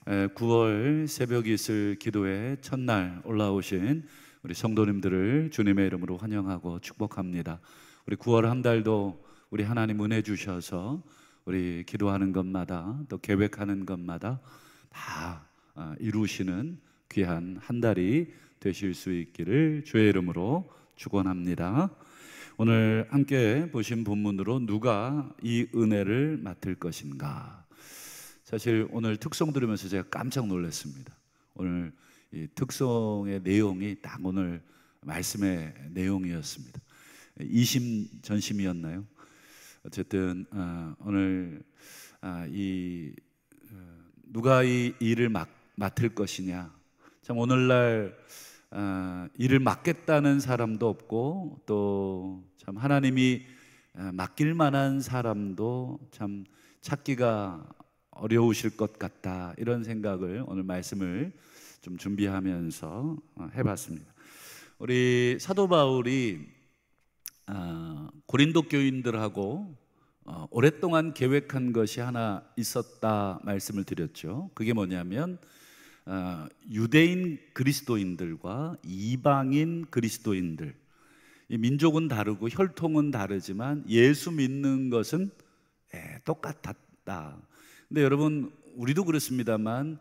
9월 새벽 이슬 기도회 첫날 올라오신 우리 성도님들을 주님의 이름으로 환영하고 축복합니다. 우리 9월 한 달도 우리 하나님 은혜 주셔서 우리 기도하는 것마다 또 계획하는 것마다 다 이루시는 귀한 한 달이 되실 수 있기를 주의 이름으로 축원합니다. 오늘 함께 보신 본문으로 누가 이 은혜를 맡을 것인가. 사실 오늘 특송 들으면서 제가 깜짝 놀랐습니다. 오늘 이 특송의 내용이 딱 오늘 말씀의 내용이었습니다. 이심전심이었나요? 어쨌든 오늘 누가 이 일을 맡을 것이냐. 참 오늘날 일을 맡겠다는 사람도 없고 또 참 하나님이 맡길 만한 사람도 참 찾기가 어려우실 것 같다, 이런 생각을 오늘 말씀을 좀 준비하면서 해봤습니다. 우리 사도 바울이 고린도 교인들하고 오랫동안 계획한 것이 하나 있었다 말씀을 드렸죠. 그게 뭐냐면 유대인 그리스도인들과 이방인 그리스도인들, 이 민족은 다르고 혈통은 다르지만 예수 믿는 것은 똑같았다. 근데 여러분, 우리도 그렇습니다만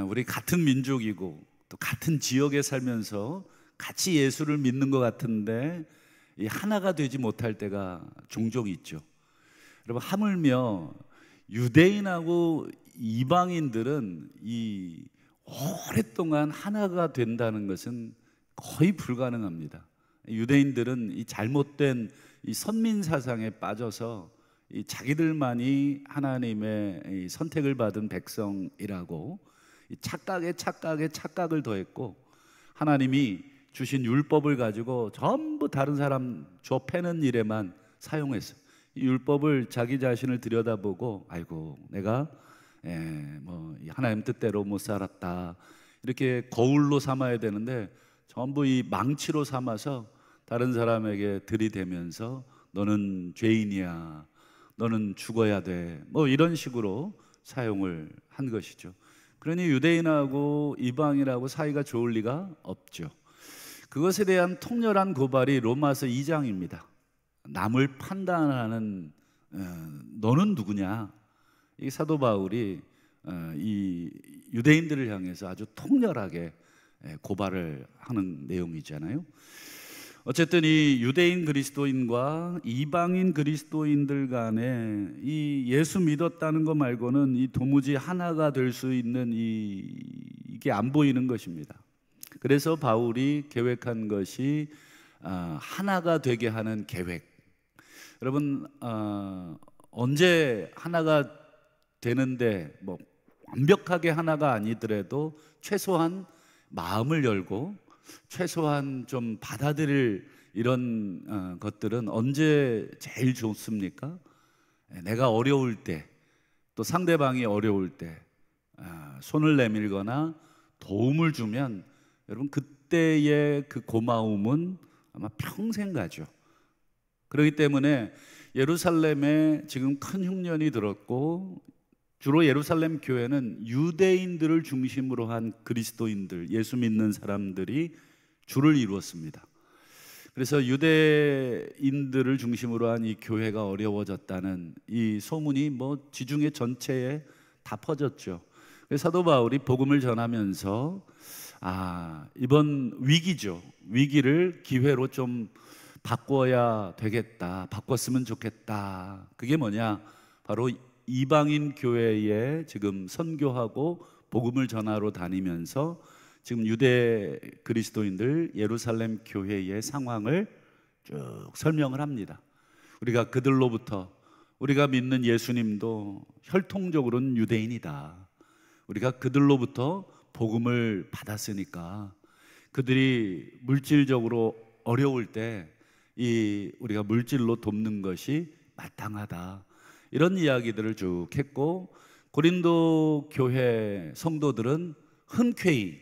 우리 같은 민족이고 또 같은 지역에 살면서 같이 예수를 믿는 것 같은데 이 하나가 되지 못할 때가 종종 있죠. 여러분, 하물며 유대인하고 이방인들은 이 오랫동안 하나가 된다는 것은 거의 불가능합니다. 유대인들은 이 잘못된 이 선민 사상에 빠져서 이 자기들만이 하나님의 이 선택을 받은 백성이라고 이 착각에 착각을 더했고, 하나님이 주신 율법을 가지고 전부 다른 사람 좁혀는 일에만 사용했어요. 이 율법을 자기 자신을 들여다보고, 아이고 내가 하나님 뜻대로 못 살았다, 이렇게 거울로 삼아야 되는데 전부 이 망치로 삼아서 다른 사람에게 들이대면서 너는 죄인이야, 너는 죽어야 돼, 이런 식으로 사용을 한 것이죠. 그러니 유대인하고 이방인하고 사이가 좋을 리가 없죠. 그것에 대한 통렬한 고발이 로마서 2장입니다. 남을 판단하는 너는 누구냐, 이 사도 바울이 이 유대인들을 향해서 아주 통렬하게 고발을 하는 내용이잖아요. 어쨌든 이 유대인 그리스도인과 이방인 그리스도인들 간에 이 예수 믿었다는 것 말고는 이 도무지 하나가 될 수 있는 이게 안 보이는 것입니다. 그래서 바울이 계획한 것이 하나가 되게 하는 계획. 여러분, 언제 하나가 되는데 완벽하게 하나가 아니더라도 최소한 마음을 열고 최소한 좀 받아들일 이런 것들은 언제 제일 좋습니까? 내가 어려울 때, 또 상대방이 어려울 때 손을 내밀거나 도움을 주면 여러분, 그때의 그 고마움은 아마 평생 가죠. 그렇기 때문에 예루살렘에 지금 큰 흉년이 들었고, 주로 예루살렘 교회는 유대인들을 중심으로 한 그리스도인들, 예수 믿는 사람들이 주를 이루었습니다. 그래서 유대인들을 중심으로 한 이 교회가 어려워졌다는 이 소문이 지중해 전체에 다 퍼졌죠. 그래서 사도 바울이 복음을 전하면서 이번 위기죠. 위기를 기회로 좀 바꿔야 되겠다, 바꿨으면 좋겠다. 그게 뭐냐? 바로 이방인 교회에 지금 선교하고 복음을 전하러 다니면서 지금 유대 그리스도인들 예루살렘 교회의 상황을 쭉 설명을 합니다. 우리가 그들로부터, 우리가 믿는 예수님도 혈통적으로는 유대인이다. 우리가 그들로부터 복음을 받았으니까 그들이 물질적으로 어려울 때 우리가 물질로 돕는 것이 마땅하다, 이런 이야기들을 쭉 했고, 고린도 교회 성도들은 흔쾌히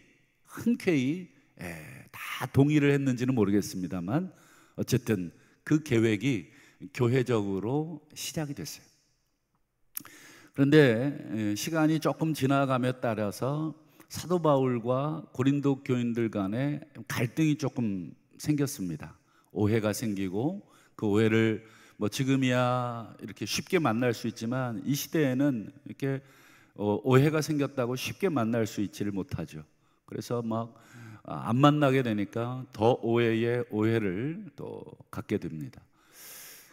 다 동의를 했는지는 모르겠습니다만 어쨌든 그 계획이 교회적으로 시작이 됐어요. 그런데 시간이 조금 지나감에 따라서 사도 바울과 고린도 교인들 간에 갈등이 조금 생겼습니다. 오해가 생기고, 그 오해를 뭐 지금이야 이렇게 쉽게 만날 수 있지만 이 시대에는 이렇게 오해가 생겼다고 쉽게 만날 수 있지를 못하죠. 그래서 막 안 만나게 되니까 더 오해에 오해를 또 갖게 됩니다.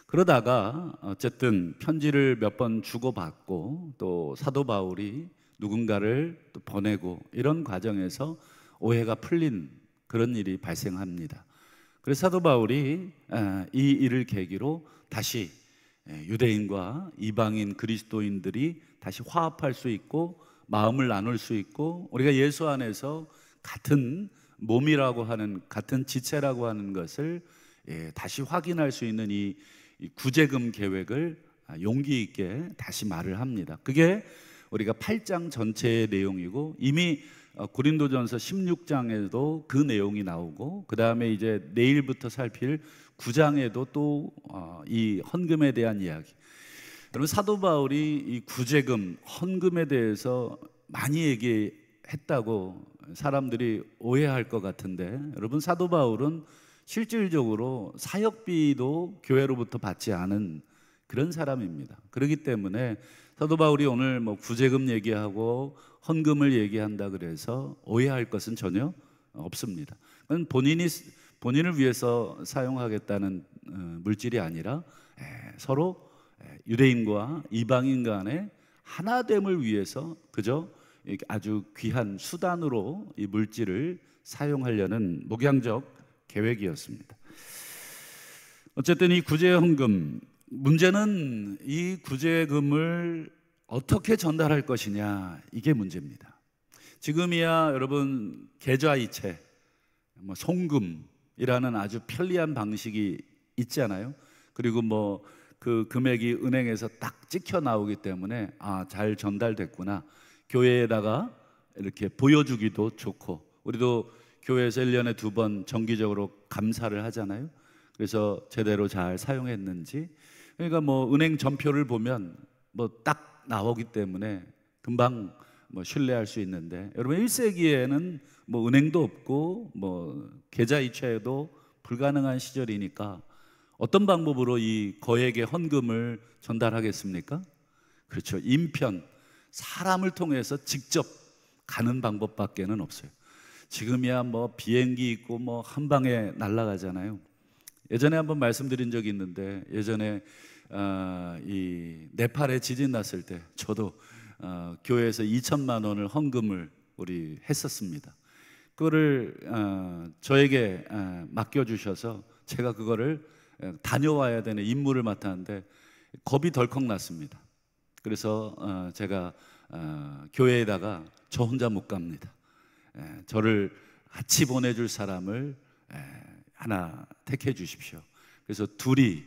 그러다가 어쨌든 편지를 몇 번 주고받고 또 사도 바울이 누군가를 또 보내고 이런 과정에서 오해가 풀린 그런 일이 발생합니다. 그래서 사도 바울이 이 일을 계기로 다시 유대인과 이방인 그리스도인들이 다시 화합할 수 있고 마음을 나눌 수 있고 우리가 예수 안에서 같은 몸이라고 하는, 같은 지체라고 하는 것을 다시 확인할 수 있는 이 구제금 계획을 용기 있게 다시 말을 합니다. 그게 우리가 8장 전체의 내용이고, 이미 고린도전서 16장에도 그 내용이 나오고, 그 다음에 이제 내일부터 살필 9장에도 또 이 헌금에 대한 이야기. 여러분, 사도 바울이 이 구제금, 헌금에 대해서 많이 얘기했다고 사람들이 오해할 것 같은데, 여러분, 사도 바울은 실질적으로 사역비도 교회로부터 받지 않은 그런 사람입니다. 그렇기 때문에 사도 바울이 오늘 뭐 구제금 얘기하고 헌금을 얘기한다 그래서 오해할 것은 전혀 없습니다. 그건 본인을 위해서 사용하겠다는 물질이 아니라 서로 유대인과 이방인 간의 하나됨을 위해서 그저 아주 귀한 수단으로 이 물질을 사용하려는 목양적 계획이었습니다. 어쨌든 이 구제헌금, 문제는 이 구제금을 어떻게 전달할 것이냐, 이게 문제입니다. 지금이야 여러분 계좌이체, 뭐 송금이라는 아주 편리한 방식이 있잖아요. 그리고 뭐 그 금액이 은행에서 딱 찍혀 나오기 때문에 잘 전달됐구나, 교회에다가 이렇게 보여주기도 좋고, 우리도 교회에서 1년에 2번 정기적으로 감사를 하잖아요. 그래서 제대로 잘 사용했는지, 그러니까 뭐 은행 전표를 보면 뭐 딱 나오기 때문에 금방 뭐 신뢰할 수 있는데, 여러분 1세기에는 뭐 은행도 없고 뭐 계좌이체도 불가능한 시절이니까 어떤 방법으로 이 거액의 헌금을 전달하겠습니까? 그렇죠, 인편, 사람을 통해서 직접 가는 방법밖에는 없어요. 지금이야 뭐 비행기 있고 뭐 한 방에 날아가잖아요. 예전에 한번 말씀드린 적이 있는데, 예전에 이 네팔에 지진 났을 때 저도 교회에서 2천만 원을 헌금을 우리 했었습니다. 그거를 저에게 맡겨주셔서 제가 그거를 다녀와야 되는 임무를 맡았는데 겁이 덜컥 났습니다. 그래서 제가 교회에다가 저 혼자 못 갑니다. 저를 같이 보내줄 사람을 하나 택해 주십시오. 그래서 둘이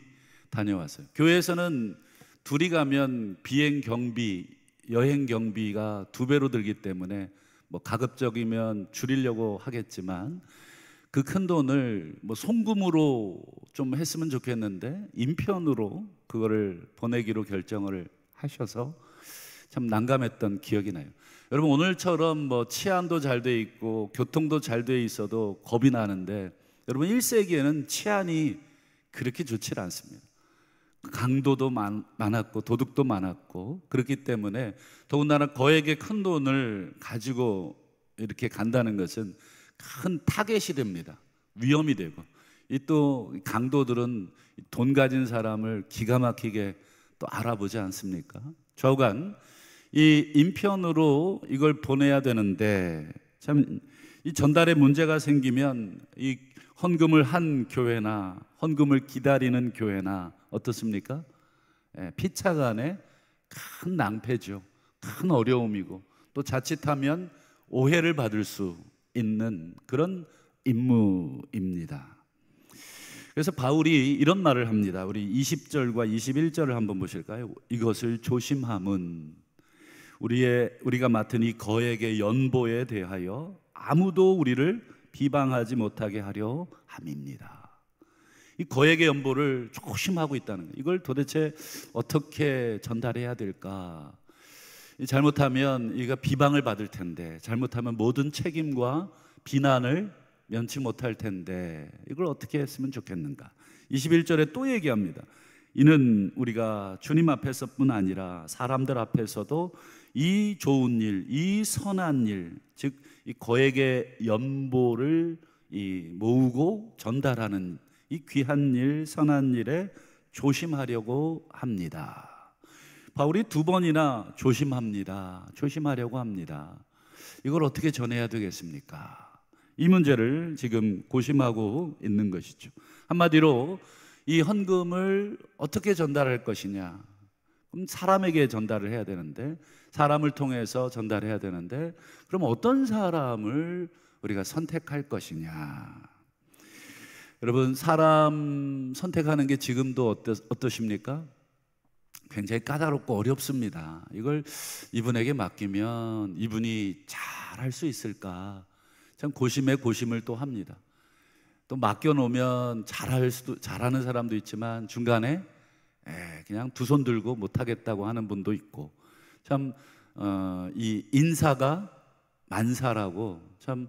다녀왔어요. 교회에서는 둘이 가면 비행 경비, 여행 경비가 2배로 들기 때문에 뭐 가급적이면 줄이려고 하겠지만, 그 큰 돈을 뭐 송금으로 좀 했으면 좋겠는데 인편으로 그거를 보내기로 결정을 하셔서 참 난감했던 기억이 나요. 여러분, 오늘처럼 뭐 치안도 잘 돼 있고 교통도 잘 돼 있어도 겁이 나는데, 여러분 1세기에는 치안이 그렇게 좋지 않습니다. 강도도 많았고 도둑도 많았고, 그렇기 때문에 더군다나 거액의 큰 돈을 가지고 이렇게 간다는 것은 큰 타겟이 됩니다. 위험이 되고, 이 또 강도들은 돈 가진 사람을 기가 막히게 또 알아보지 않습니까? 좌우간 이 인편으로 이걸 보내야 되는데, 참 이 전달에 문제가 생기면 이 헌금을 한 교회나 헌금을 기다리는 교회나 어떻습니까? 피차간에 큰 낭패죠. 큰 어려움이고, 또 자칫하면 오해를 받을 수 있는 그런 임무입니다. 그래서 바울이 이런 말을 합니다. 우리 20절과 21절을 한번 보실까요? 이것을 조심함은 우리가 맡은 이 거액의 연보에 대하여 아무도 우리를 비방하지 못하게 하려 함입니다. 이 거액의 연보를 조심하고 있다는 거예요. 이걸 도대체 어떻게 전달해야 될까? 잘못하면 이가 비방을 받을 텐데, 잘못하면 모든 책임과 비난을 면치 못할 텐데 이걸 어떻게 했으면 좋겠는가. 21절에 또 얘기합니다. 이는 우리가 주님 앞에서뿐 아니라 사람들 앞에서도 이 좋은 일, 이 선한 일, 즉 이 거액의 연보를 모으고 전달하는 이 귀한 일, 선한 일에 조심하려고 합니다. 바울이 두 번이나 조심합니다, 조심하려고 합니다. 이걸 어떻게 전해야 되겠습니까? 이 문제를 지금 고심하고 있는 것이죠. 한마디로 이 헌금을 어떻게 전달할 것이냐. 그럼 사람에게 전달을 해야 되는데, 사람을 통해서 전달해야 되는데, 그럼 어떤 사람을 우리가 선택할 것이냐. 여러분, 사람 선택하는 게 지금도 어떠십니까? 굉장히 까다롭고 어렵습니다. 이걸 이분에게 맡기면 이분이 잘 할 수 있을까? 참 고심에 고심을 또 합니다. 또 맡겨놓으면 잘하는 사람도 있지만 중간에 그냥 두 손 들고 못하겠다고 하는 분도 있고, 참 이 인사가 만사라고, 참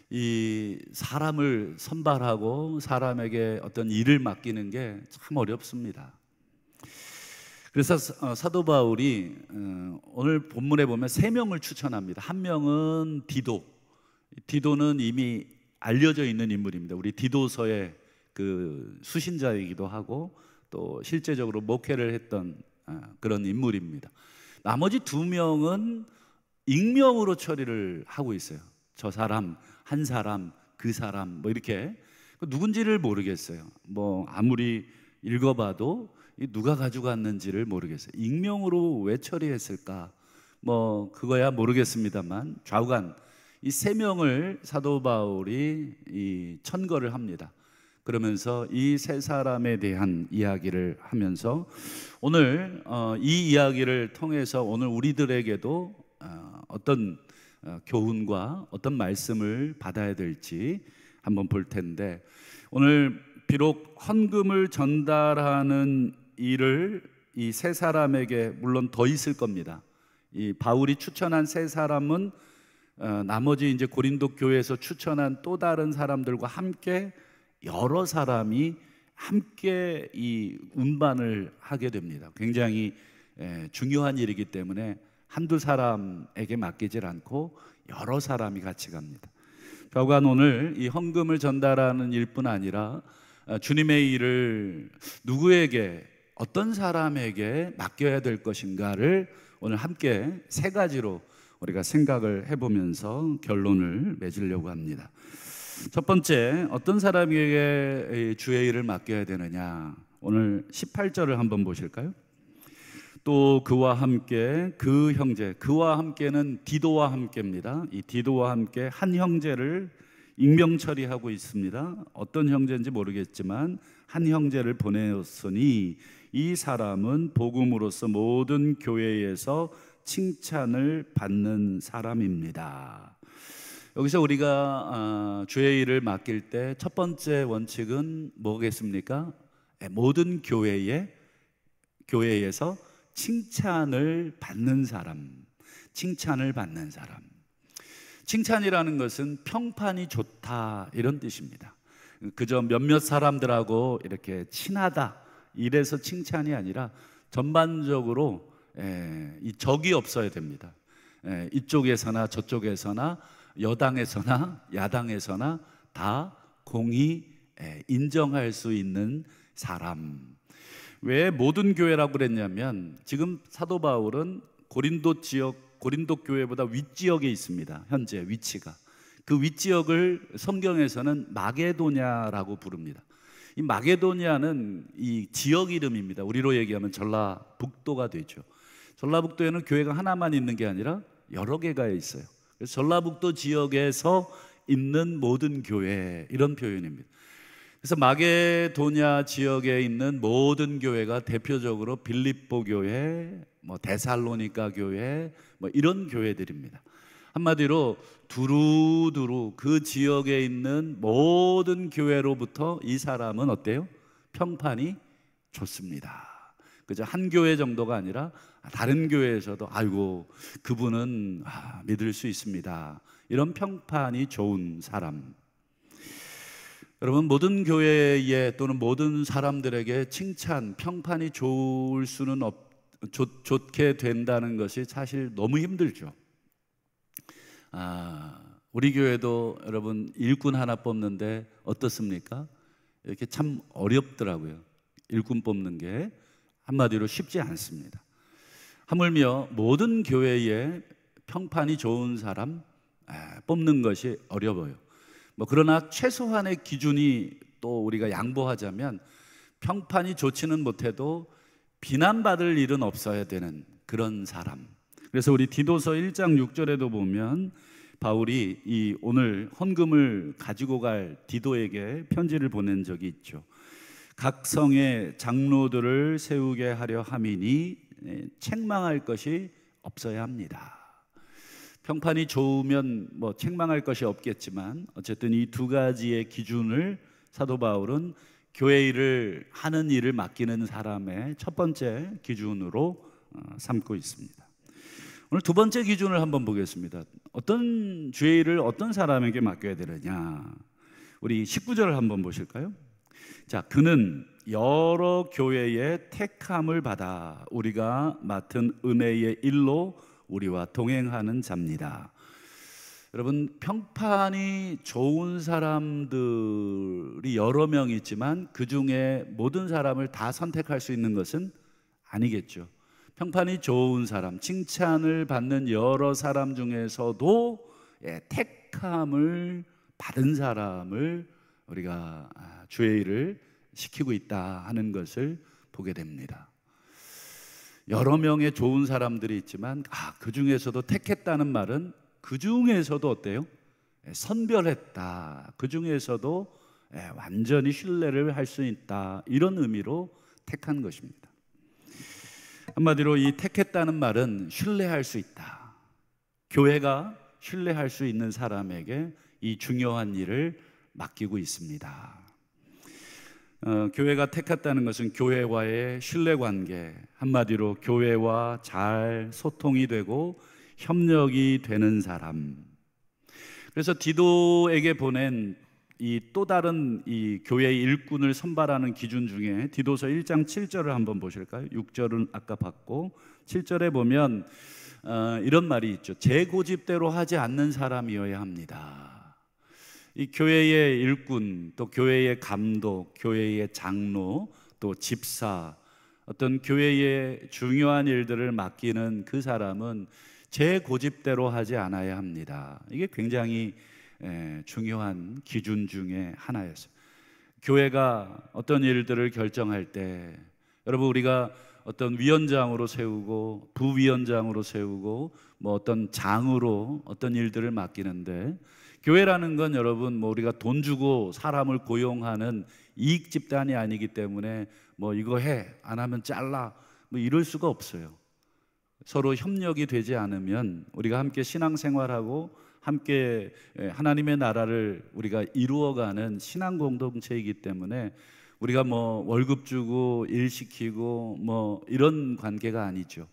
이 사람을 선발하고 사람에게 어떤 일을 맡기는 게 참 어렵습니다. 그래서 사도 바울이 오늘 본문에 보면 세 명을 추천합니다. 한 명은 디도는 이미 알려져 있는 인물입니다. 우리 디도서의 그 수신자이기도 하고 또 실제적으로 목회를 했던 그런 인물입니다. 나머지 두 명은 익명으로 처리를 하고 있어요. 저 사람, 한 사람, 그 사람, 뭐 이렇게 누군지를 모르겠어요. 뭐 아무리 읽어봐도 누가 가져갔는지를 모르겠어요. 익명으로 왜 처리했을까? 뭐 그거야 모르겠습니다만 좌우간 이 세 명을 사도 바울이 천거를 합니다. 그러면서 이 세 사람에 대한 이야기를 하면서 오늘 이 이야기를 통해서 오늘 우리들에게도 어떤 교훈과 어떤 말씀을 받아야 될지 한번 볼 텐데, 오늘 비록 헌금을 전달하는 일을 이 세 사람에게 물론 더 있을 겁니다. 이 바울이 추천한 세 사람은 나머지 이제 고린도 교회에서 추천한 또 다른 사람들과 함께 여러 사람이 함께 이 운반을 하게 됩니다. 굉장히 중요한 일이기 때문에 한두 사람에게 맡기질 않고 여러 사람이 같이 갑니다. 결국은 오늘 이 헌금을 전달하는 일뿐 아니라 주님의 일을 누구에게, 어떤 사람에게 맡겨야 될 것인가를 오늘 함께 세 가지로 우리가 생각을 해보면서 결론을 맺으려고 합니다. 첫 번째, 어떤 사람에게 주의 일을 맡겨야 되느냐. 오늘 18절을 한번 보실까요? 또 그와 함께 그 형제, 그와 함께는 디도와 함께입니다. 이 디도와 함께 한 형제를 익명 처리하고 있습니다. 어떤 형제인지 모르겠지만 한 형제를 보내었으니 이 사람은 복음으로서 모든 교회에서 칭찬을 받는 사람입니다. 여기서 우리가 주의 일을 맡길 때 첫 번째 원칙은 뭐겠습니까? 모든 교회에서 칭찬을 받는 사람. 칭찬을 받는 사람. 칭찬이라는 것은 평판이 좋다 이런 뜻입니다. 그저 몇몇 사람들하고 이렇게 친하다 이래서 칭찬이 아니라 전반적으로 이 적이 없어야 됩니다. 이쪽에서나 저쪽에서나 여당에서나 야당에서나 다 공히 인정할 수 있는 사람. 왜 모든 교회라고 그랬냐면 지금 사도 바울은 고린도 교회보다 윗지역에 있습니다. 현재 위치가. 그 윗지역을 성경에서는 마게도냐라고 부릅니다. 이 마게도냐는 이 지역 이름입니다. 우리로 얘기하면 전라북도가 되죠. 전라북도에는 교회가 하나만 있는 게 아니라 여러 개가 있어요. 그래서 전라북도 지역에서 있는 모든 교회, 이런 표현입니다. 그래서 마게도냐 지역에 있는 모든 교회가 대표적으로 빌립보 교회, 뭐 데살로니가 교회, 뭐 이런 교회들입니다. 한마디로 두루두루 그 지역에 있는 모든 교회로부터 이 사람은 어때요? 평판이 좋습니다. 그저 한 교회 정도가 아니라 다른 교회에서도 아이고 그분은 믿을 수 있습니다. 이런 평판이 좋은 사람. 여러분, 모든 교회에 또는 모든 사람들에게 칭찬, 평판이 좋게 된다는 것이 사실 너무 힘들죠. 우리 교회도 여러분 일꾼 하나 뽑는데 어떻습니까? 이렇게 참 어렵더라고요. 일꾼 뽑는 게 한마디로 쉽지 않습니다. 하물며 모든 교회에 평판이 좋은 사람 뽑는 것이 어려워요. 그러나 최소한의 기준이 또 우리가 양보하자면 평판이 좋지는 못해도 비난받을 일은 없어야 되는 그런 사람. 그래서 우리 디도서 1장 6절에도 보면 바울이 이 오늘 헌금을 가지고 갈 디도에게 편지를 보낸 적이 있죠. 각 성의 장로들을 세우게 하려 함이니 책망할 것이 없어야 합니다. 평판이 좋으면 책망할 것이 없겠지만 어쨌든 이 두 가지의 기준을 사도 바울은 교회 일을 하는 일을 맡기는 사람의 첫 번째 기준으로 삼고 있습니다. 오늘 두 번째 기준을 한번 보겠습니다. 어떤 주의 일을 어떤 사람에게 맡겨야 되느냐. 우리 19절을 한번 보실까요? 자, 그는 여러 교회의 택함을 받아 우리가 맡은 은혜의 일로 우리와 동행하는 자입니다. 여러분, 평판이 좋은 사람들이 여러 명 있지만 그 중에 모든 사람을 다 선택할 수 있는 것은 아니겠죠. 평판이 좋은 사람, 칭찬을 받는 여러 사람 중에서도 택함을 받은 사람을 우리가 주의 일을 시키고 있다 하는 것을 보게 됩니다. 여러 명의 좋은 사람들이 있지만 그 중에서도 택했다는 말은 그 중에서도 어때요? 선별했다. 그 중에서도 완전히 신뢰를 할 수 있다. 이런 의미로 택한 것입니다. 한마디로 이 택했다는 말은 신뢰할 수 있다. 교회가 신뢰할 수 있는 사람에게 이 중요한 일을 맡기고 있습니다. 교회가 택했다는 것은 교회와의 신뢰관계, 한마디로 교회와 잘 소통이 되고 협력이 되는 사람. 그래서 디도에게 보낸 이 또 다른 이 교회의 일꾼을 선발하는 기준 중에 디도서 1장 7절을 한번 보실까요? 6절은 아까 봤고 7절에 보면 이런 말이 있죠. 제 고집대로 하지 않는 사람이어야 합니다. 이 교회의 일꾼, 또 교회의 감독, 교회의 장로, 또 집사, 어떤 교회의 중요한 일들을 맡기는 그 사람은 제 고집대로 하지 않아야 합니다. 이게 굉장히 중요한 기준 중에 하나였어요. 교회가 어떤 일들을 결정할 때 여러분, 우리가 어떤 위원장으로 세우고 부위원장으로 세우고 어떤 장으로 어떤 일들을 맡기는데, 교회라는 건 여러분 우리가 돈 주고 사람을 고용하는 이익 집단이 아니기 때문에 이거 해, 안 하면 잘라, 이럴 수가 없어요. 서로 협력이 되지 않으면 우리가 함께 신앙생활하고 함께 하나님의 나라를 우리가 이루어가는 신앙 공동체이기 때문에 우리가 월급 주고 일 시키고 이런 관계가 아니죠.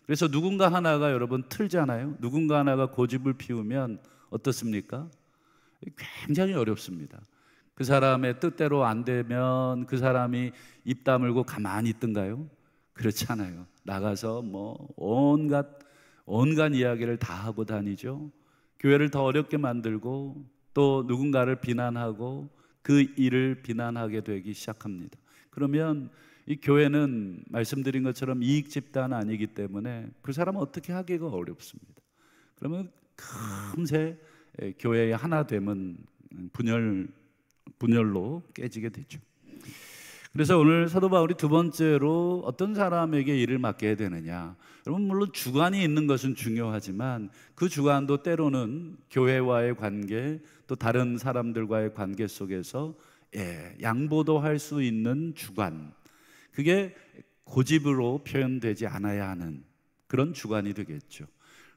그래서 누군가 하나가 여러분 틀잖아요. 누군가 하나가 고집을 피우면 어떻습니까? 굉장히 어렵습니다. 그 사람의 뜻대로 안 되면 그 사람이 입 다물고 가만히 있던가요? 그렇지 않아요. 나가서 온갖 이야기를 다 하고 다니죠. 교회를 더 어렵게 만들고 또 누군가를 비난하고 그 일을 비난하게 되기 시작합니다. 그러면 이 교회는 말씀드린 것처럼 이익 집단 아니기 때문에 그 사람은 어떻게 하기가 어렵습니다. 그러면 금세 교회의 하나됨은 분열로 깨지게 되죠. 그래서 오늘 사도 바울이 두 번째로 어떤 사람에게 일을 맡겨야 되느냐. 여러분, 물론 주관이 있는 것은 중요하지만 그 주관도 때로는 교회와의 관계, 또 다른 사람들과의 관계 속에서 양보도 할 수 있는 주관, 그게 고집으로 표현되지 않아야 하는 그런 주관이 되겠죠.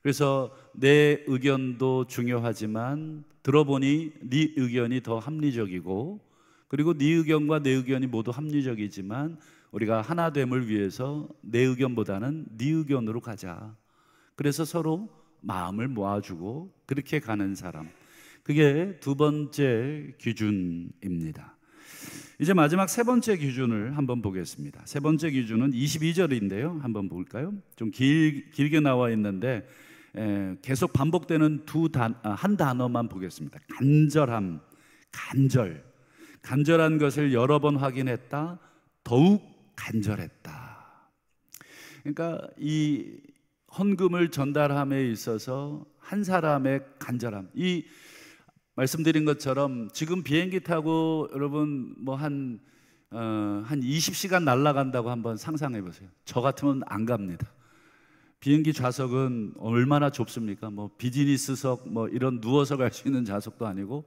그래서 내 의견도 중요하지만 들어보니 네 의견이 더 합리적이고, 그리고 네 의견과 내 의견이 모두 합리적이지만 우리가 하나됨을 위해서 내 의견보다는 네 의견으로 가자. 그래서 서로 마음을 모아주고 그렇게 가는 사람, 그게 두 번째 기준입니다. 이제 마지막 세 번째 기준을 한번 보겠습니다. 세 번째 기준은 22절인데요. 한번 볼까요? 좀 길게 나와 있는데 계속 반복되는 한 단어만 보겠습니다. 간절함, 간절. 간절한 것을 여러 번 확인했다. 더욱 간절했다. 그러니까 이 헌금을 전달함에 있어서 한 사람의 간절함, 이 말씀드린 것처럼 지금 비행기 타고 여러분 뭐 한 20시간 날아간다고 한번 상상해 보세요. 저 같으면 안 갑니다. 비행기 좌석은 얼마나 좁습니까? 뭐 비즈니스석 뭐 이런 누워서 갈 수 있는 좌석도 아니고,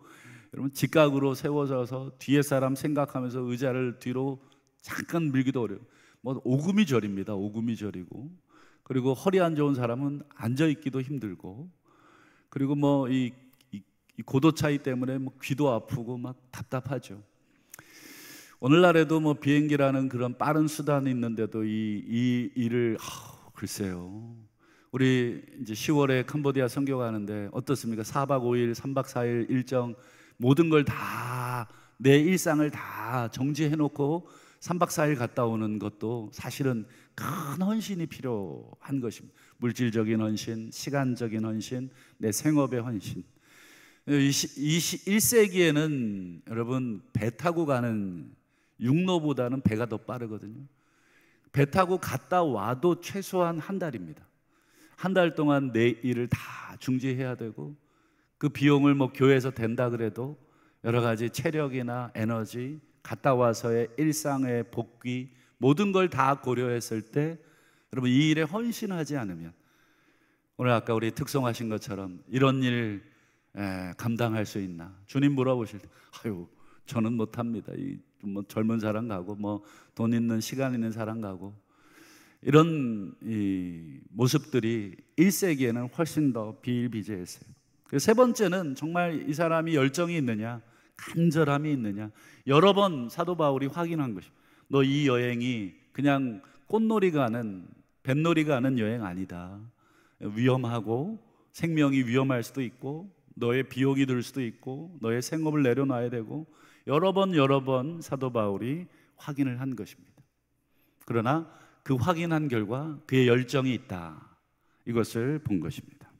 여러분 직각으로 세워져서 뒤에 사람 생각하면서 의자를 뒤로 잠깐 밀기도 어려워요. 뭐 오금이 저립니다. 오금이 저리고, 그리고 허리 안 좋은 사람은 앉아 있기도 힘들고, 그리고 뭐 이 고도 차이 때문에 뭐 귀도 아프고 막 답답하죠. 오늘날에도 뭐 비행기라는 그런 빠른 수단이 있는데도 이 일을 글쎄요. 우리 이제 10월에 캄보디아 선교 가는데 어떻습니까? 4박 5일, 3박 4일 일정 모든 걸 다, 내 일상을 다 정지해 놓고 3박 4일 갔다 오는 것도 사실은 큰 헌신이 필요한 것입니다. 물질적인 헌신, 시간적인 헌신, 내 생업의 헌신. 21세기에는 여러분 배 타고 가는 육로보다는 배가 더 빠르거든요. 배 타고 갔다 와도 최소한 한 달입니다. 한 달 동안 내 일을 다 중지해야 되고, 그 비용을 뭐 교회에서 댄다 그래도 여러 가지 체력이나 에너지, 갔다 와서의 일상의 복귀, 모든 걸 다 고려했을 때 여러분 이 일에 헌신하지 않으면, 오늘 아까 우리 특송하신 것처럼 이런 일 감당할 수 있나? 주님 물어보실 때 아유 저는 못합니다. 뭐 젊은 사람 가고 뭐 돈 있는 시간 있는 사람 가고, 이런 이 모습들이 1세기에는 훨씬 더 비일비재했어요. 세 번째는 정말 이 사람이 열정이 있느냐, 간절함이 있느냐. 여러 번 사도 바울이 확인한 것입니다. 너 이 여행이 그냥 꽃놀이 가는, 뱃놀이 가는 여행 아니다. 위험하고 생명이 위험할 수도 있고, 너의 비용이 들 수도 있고, 너의 생업을 내려놔야 되고, 여러 번 사도 바울이 확인을 한 것입니다. 그러나 그 확인한 결과 그의 열정이 있다, 이것을 본 것입니다.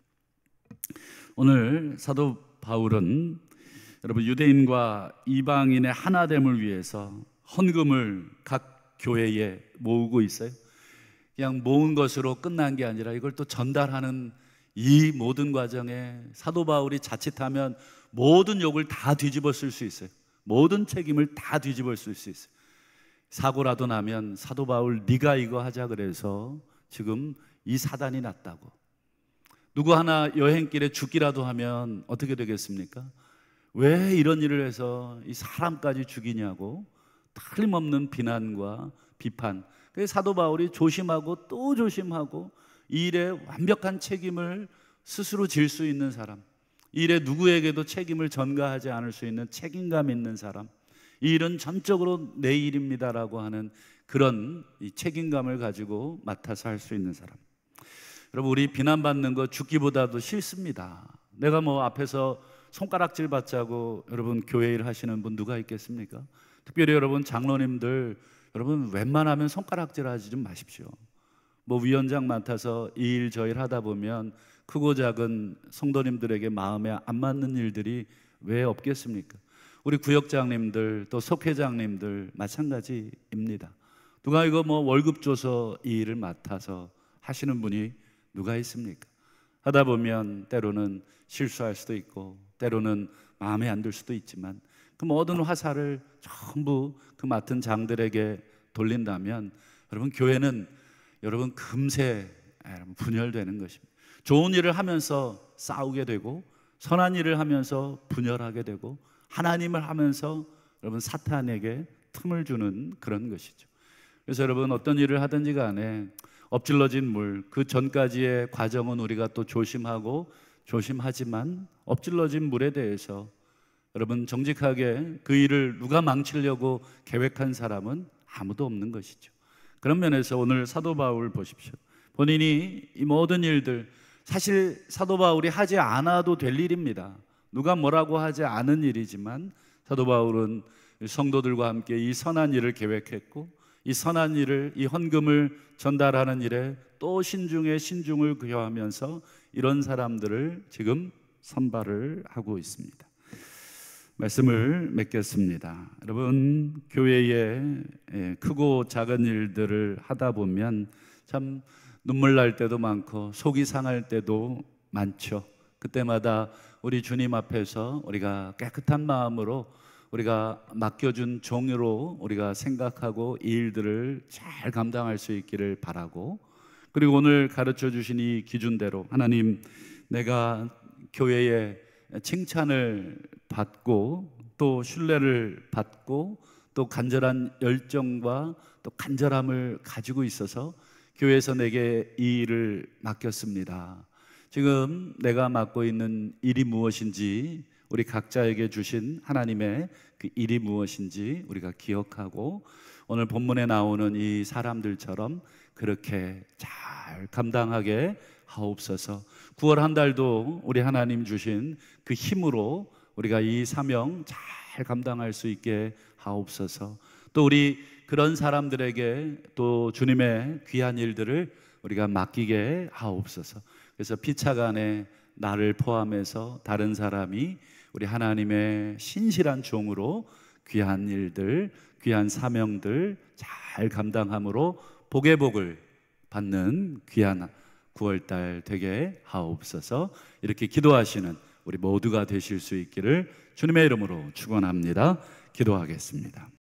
오늘 사도 바울은 여러분 유대인과 이방인의 하나됨을 위해서 헌금을 각 교회에 모으고 있어요. 그냥 모은 것으로 끝난 게 아니라 이걸 또 전달하는 이 모든 과정에 사도 바울이 자칫하면 모든 욕을 다 뒤집어 쓸 수 있어요. 모든 책임을 다 뒤집어 쓸 수 있어요. 사고라도 나면 사도 바울 네가 이거 하자 그래서 지금 이 사단이 났다고. 누구 하나 여행길에 죽기라도 하면 어떻게 되겠습니까? 왜 이런 일을 해서 이 사람까지 죽이냐고 틀림없는 비난과 비판. 그래서 사도 바울이 조심하고 또 조심하고 이 일에 완벽한 책임을 스스로 질 수 있는 사람, 이 일에 누구에게도 책임을 전가하지 않을 수 있는 책임감 있는 사람, 이 일은 전적으로 내 일입니다라고 하는 그런 이 책임감을 가지고 맡아서 할 수 있는 사람. 여러분 우리 비난받는 거 죽기보다도 싫습니다. 내가 뭐 앞에서 손가락질 받자고 여러분 교회 일 하시는 분 누가 있겠습니까? 특별히 여러분 장로님들, 여러분 웬만하면 손가락질 하지 좀 마십시오. 뭐 위원장 맡아서 이 일 저 일 하다 보면 크고 작은 성도님들에게 마음에 안 맞는 일들이 왜 없겠습니까? 우리 구역장님들 또 속회장님들 마찬가지입니다. 누가 이거 뭐 월급 줘서 이 일을 맡아서 하시는 분이 누가 있습니까? 하다 보면 때로는 실수할 수도 있고 때로는 마음에 안 들 수도 있지만 그 모든 화살을 전부 그 맡은 장들에게 돌린다면 여러분 교회는 여러분 금세 분열되는 것입니다. 좋은 일을 하면서 싸우게 되고 선한 일을 하면서 분열하게 되고 하나님을 하면서 여러분 사탄에게 틈을 주는 그런 것이죠. 그래서 여러분 어떤 일을 하든지 간에 엎질러진 물, 그 전까지의 과정은 우리가 또 조심하고 조심하지만 엎질러진 물에 대해서 여러분 정직하게 그 일을 누가 망치려고 계획한 사람은 아무도 없는 것이죠. 그런 면에서 오늘 사도 바울 보십시오. 본인이 이 모든 일들, 사실 사도 바울이 하지 않아도 될 일입니다. 누가 뭐라고 하지 않은 일이지만 사도 바울은 성도들과 함께 이 선한 일을 계획했고, 이 선한 일을, 이 헌금을 전달하는 일에 또 신중에 신중을 기하면서 이런 사람들을 지금 선발을 하고 있습니다. 말씀을 맺겠습니다. 여러분, 교회에 크고 작은 일들을 하다 보면 참 눈물 날 때도 많고 속이 상할 때도 많죠. 그때마다 우리 주님 앞에서 우리가 깨끗한 마음으로 우리가 맡겨준 종으로 우리가 생각하고 이 일들을 잘 감당할 수 있기를 바라고, 그리고 오늘 가르쳐 주신 이 기준대로 하나님, 내가 교회에 칭찬을 받고 또 신뢰를 받고 또 간절한 열정과 또 간절함을 가지고 있어서 교회에서 내게 이 일을 맡겼습니다. 지금 내가 맡고 있는 일이 무엇인지, 우리 각자에게 주신 하나님의 그 일이 무엇인지 우리가 기억하고 오늘 본문에 나오는 이 사람들처럼 그렇게 잘 감당하게 하옵소서. 9월 한 달도 우리 하나님 주신 그 힘으로 우리가 이 사명 잘 감당할 수 있게 하옵소서. 또 우리 그런 사람들에게 또 주님의 귀한 일들을 우리가 맡기게 하옵소서. 그래서 피차간에 나를 포함해서 다른 사람이 우리 하나님의 신실한 종으로 귀한 일들, 귀한 사명들 잘 감당함으로 복의 복을 받는 귀한 9월달 되게 하옵소서. 이렇게 기도하시는 우리 모두가 되실 수 있기를 주님의 이름으로 축원합니다. 기도하겠습니다.